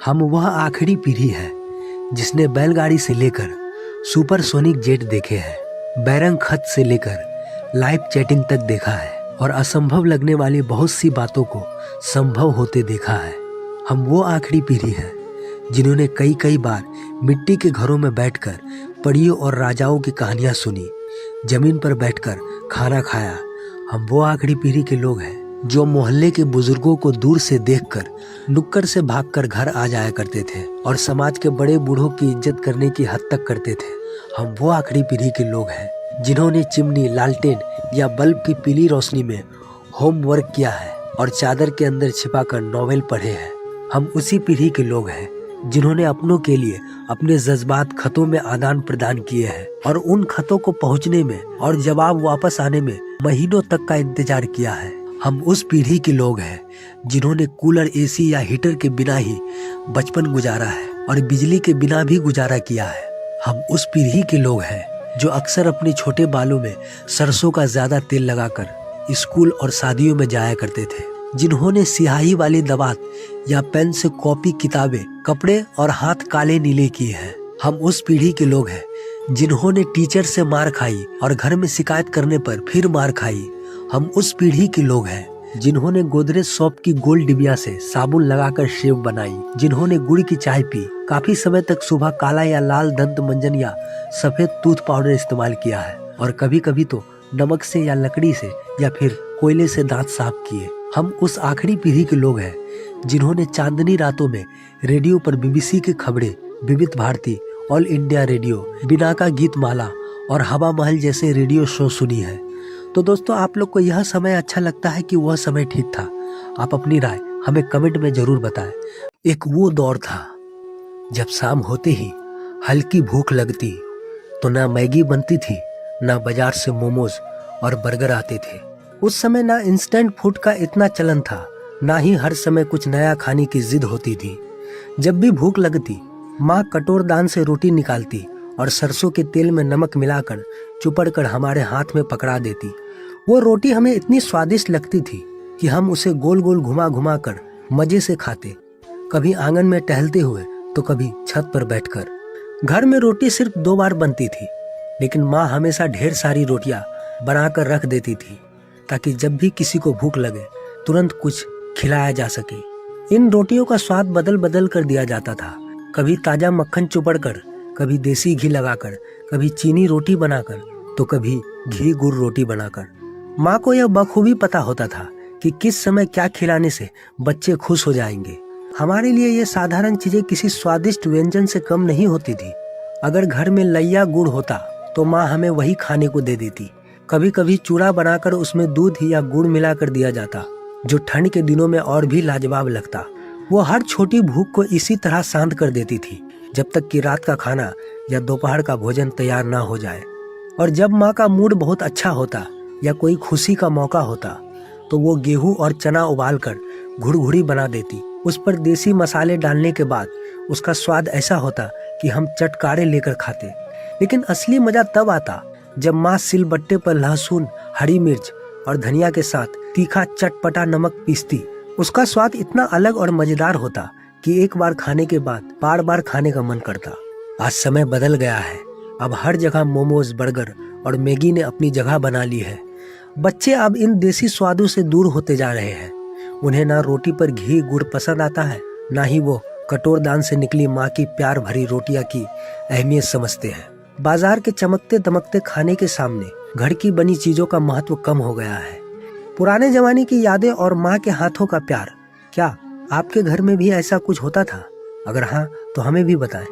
हम वह आखिरी पीढ़ी है जिसने बैलगाड़ी से लेकर सुपरसोनिक जेट देखे हैं, बैरंग खत से लेकर लाइव चैटिंग तक देखा है और असंभव लगने वाली बहुत सी बातों को संभव होते देखा है। हम वो आखिरी पीढ़ी है जिन्होंने कई कई बार मिट्टी के घरों में बैठकर परियों और राजाओं की कहानियां सुनी, जमीन पर बैठकर खाना खाया। हम वो आखिरी पीढ़ी के लोग हैं जो मोहल्ले के बुजुर्गों को दूर से देखकर नुक्कड़ से भागकर घर आ जाया करते थे और समाज के बड़े बूढ़ों की इज्जत करने की हद तक करते थे। हम वो आखिरी पीढ़ी के लोग हैं जिन्होंने चिमनी, लालटेन या बल्ब की पीली रोशनी में होमवर्क किया है और चादर के अंदर छिपाकर नॉवेल पढ़े हैं। हम उसी पीढ़ी के लोग हैं जिन्होंने अपनों के लिए अपने जज्बात खतों में आदान प्रदान किए हैं और उन खतों को पहुंचने में और जवाब वापस आने में महीनों तक का इंतजार किया है। हम उस पीढ़ी के लोग हैं जिन्होंने कूलर, एसी या हीटर के बिना ही बचपन गुजारा है और बिजली के बिना भी गुजारा किया है। हम उस पीढ़ी के लोग हैं जो अक्सर अपने छोटे बालों में सरसों का ज्यादा तेल लगाकर स्कूल और शादियों में जाया करते थे, जिन्होंने स्याही वाली दवात या पेन से कॉपी, किताबें, कपड़े और हाथ काले नीले किए हैं। हम उस पीढ़ी के लोग हैं जिन्होंने टीचर से मार खाई और घर में शिकायत करने पर फिर मार खाई। हम उस पीढ़ी के लोग हैं जिन्होंने गोदरेज सॉप की गोल डिबिया से साबुन लगाकर शेव बनाई, जिन्होंने गुड़ की चाय पी, काफी समय तक सुबह काला या लाल दंत मंजन या सफेद टूथ पाउडर इस्तेमाल किया है और कभी कभी तो नमक से या लकड़ी से या फिर कोयले से दांत साफ किए। हम उस आखिरी पीढ़ी के लोग हैं जिन्होंने चांदनी रातों में रेडियो पर BBC की खबरें, Vividh Bharati, All India Radio, Binaca Geet Mala और हवा महल जैसे रेडियो शो सुनी है। तो दोस्तों, आप लोग को यह समय अच्छा लगता है कि वह समय ठीक था? आप अपनी राय हमें कमेंट में जरूर बताएं। एक वो दौर था जब शाम होते ही हल्की भूख लगती तो ना मैगी बनती थी, ना बाजार से मोमोज और बर्गर आते थे। उस समय ना इंस्टेंट फूड का इतना चलन था, ना ही हर समय कुछ नया खाने की जिद होती थी। जब भी भूख लगती, माँ कटोरदान से रोटी निकालती और सरसों के तेल में नमक मिलाकर चुपड़कर हमारे हाथ में पकड़ा देती। वो रोटी हमें इतनी स्वादिष्ट लगती थी कि हम उसे गोल गोल घुमा घुमा कर मजे से खाते, कभी आंगन में टहलते हुए तो कभी छत पर बैठकर। घर में रोटी सिर्फ 2 बार बनती थी, लेकिन माँ हमेशा ढेर सारी रोटियां बनाकर रख देती थी ताकि जब भी किसी को भूख लगे तुरंत कुछ खिलाया जा सके। इन रोटियों का स्वाद बदल बदल कर दिया जाता था, कभी ताजा मक्खन चुपड़कर, कभी देसी घी लगाकर, कभी चीनी रोटी बनाकर तो कभी घी गुड़ रोटी बनाकर। माँ को यह बखूबी पता होता था कि किस समय क्या खिलाने से बच्चे खुश हो जाएंगे। हमारे लिए ये साधारण चीजें किसी स्वादिष्ट व्यंजन से कम नहीं होती थी। अगर घर में लैया गुड़ होता तो माँ हमें वही खाने को दे देती। कभी कभी चूड़ा बनाकर उसमें दूध या गुड़ मिलाकर दिया जाता, जो ठंड के दिनों में और भी लाजवाब लगता। वो हर छोटी भूख को इसी तरह शांत कर देती थी जब तक कि रात का खाना या दोपहर का भोजन तैयार ना हो जाए। और जब माँ का मूड बहुत अच्छा होता या कोई खुशी का मौका होता तो वो गेहूं और चना उबालकर घुड़घुड़ी बना देती। उस पर देसी मसाले डालने के बाद उसका स्वाद ऐसा होता कि हम चटकारे लेकर खाते। लेकिन असली मजा तब आता जब माँ सिलबट्टे पर लहसुन, हरी मिर्च और धनिया के साथ तीखा चटपटा नमक पीसती। उसका स्वाद इतना अलग और मजेदार होता कि एक बार खाने के बाद बार बार खाने का मन करता। आज समय बदल गया है, अब हर जगह मोमोज, बर्गर और मैगी ने अपनी जगह बना ली है। बच्चे अब इन देसी स्वादों से दूर होते जा रहे हैं। उन्हें ना रोटी पर घी गुड़ पसंद आता है, ना ही वो कटोरदान से निकली माँ की प्यार भरी रोटियां की अहमियत समझते हैं। बाजार के चमकते दमकते खाने के सामने घर की बनी चीजों का महत्व कम हो गया है। पुराने जमाने की यादें और माँ के हाथों का प्यार, क्या आपके घर में भी ऐसा कुछ होता था? अगर हाँ, तो हमें भी बताएं।